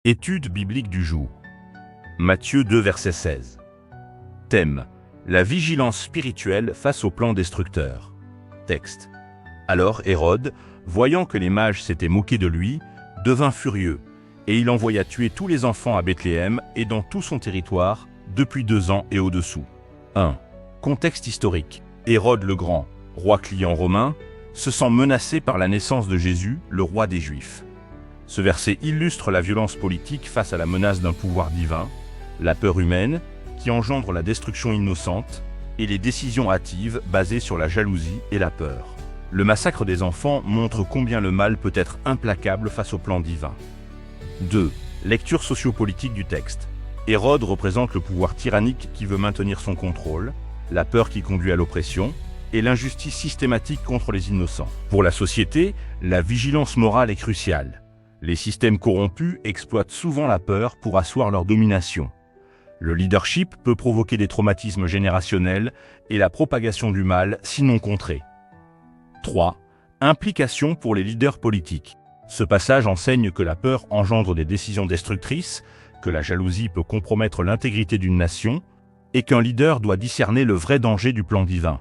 Étude biblique du jour. Matthieu 2, verset 16. Thème: la vigilance spirituelle face au plan destructeur. Texte: alors Hérode, voyant que les mages s'étaient moqués de lui, devint furieux, et il envoya tuer tous les enfants à Bethléem et dans tout son territoire, depuis 2 ans et au-dessous. 1. Contexte historique. Hérode le Grand, roi client romain, se sent menacé par la naissance de Jésus, le roi des Juifs. Ce verset illustre la violence politique face à la menace d'un pouvoir divin, la peur humaine, qui engendre la destruction innocente, et les décisions hâtives basées sur la jalousie et la peur. Le massacre des enfants montre combien le mal peut être implacable face au plan divin. 2. Lecture sociopolitique du texte. Hérode représente le pouvoir tyrannique qui veut maintenir son contrôle, la peur qui conduit à l'oppression, et l'injustice systématique contre les innocents. Pour la société, la vigilance morale est cruciale. Les systèmes corrompus exploitent souvent la peur pour asseoir leur domination. Le leadership peut provoquer des traumatismes générationnels et la propagation du mal, sinon contrée. 3. Implication pour les leaders politiques. Ce passage enseigne que la peur engendre des décisions destructrices, que la jalousie peut compromettre l'intégrité d'une nation, et qu'un leader doit discerner le vrai danger du plan divin.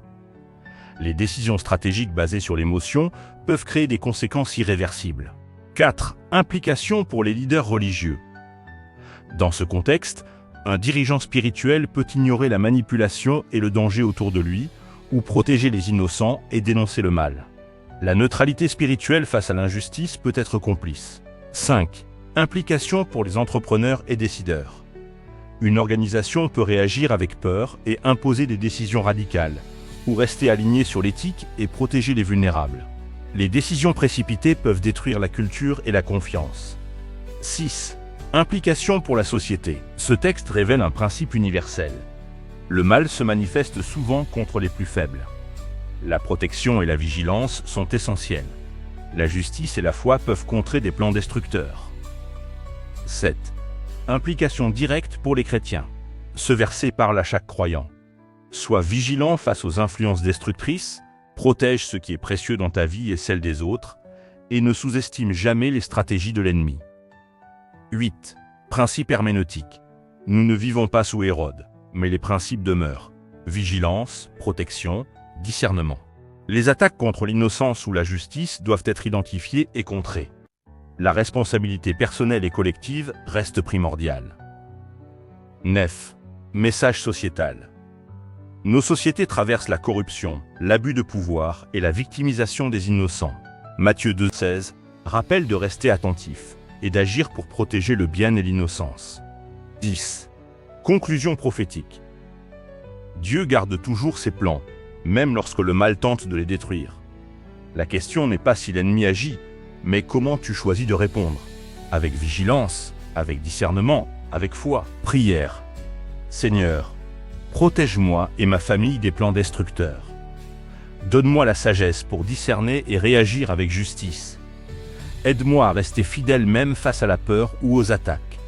Les décisions stratégiques basées sur l'émotion peuvent créer des conséquences irréversibles. 4. Implication pour les leaders religieux. Dans ce contexte, un dirigeant spirituel peut ignorer la manipulation et le danger autour de lui, ou protéger les innocents et dénoncer le mal. La neutralité spirituelle face à l'injustice peut être complice. 5. Implication pour les entrepreneurs et décideurs. Une organisation peut réagir avec peur et imposer des décisions radicales, ou rester alignée sur l'éthique et protéger les vulnérables. Les décisions précipitées peuvent détruire la culture et la confiance. 6. Implication pour la société. Ce texte révèle un principe universel. Le mal se manifeste souvent contre les plus faibles. La protection et la vigilance sont essentielles. La justice et la foi peuvent contrer des plans destructeurs. 7. Implication directe pour les chrétiens. Ce verset parle à chaque croyant. Sois vigilant face aux influences destructrices, protège ce qui est précieux dans ta vie et celle des autres, et ne sous-estime jamais les stratégies de l'ennemi. 8. Principe herméneutique. Nous ne vivons pas sous Hérode, mais les principes demeurent. Vigilance, protection, discernement. Les attaques contre l'innocence ou la justice doivent être identifiées et contrées. La responsabilité personnelle et collective reste primordiale. 9. Message sociétal. Nos sociétés traversent la corruption, l'abus de pouvoir et la victimisation des innocents. Matthieu 2, 16 rappelle de rester attentif et d'agir pour protéger le bien et l'innocence. 10. Conclusion prophétique. Dieu garde toujours ses plans, même lorsque le mal tente de les détruire. La question n'est pas si l'ennemi agit, mais comment tu choisis de répondre. Avec vigilance, avec discernement, avec foi. Prière. Seigneur, protège-moi et ma famille des plans destructeurs. Donne-moi la sagesse pour discerner et réagir avec justice. Aide-moi à rester fidèle même face à la peur ou aux attaques.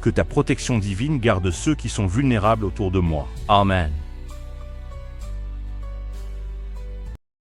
Que ta protection divine garde ceux qui sont vulnérables autour de moi. Amen.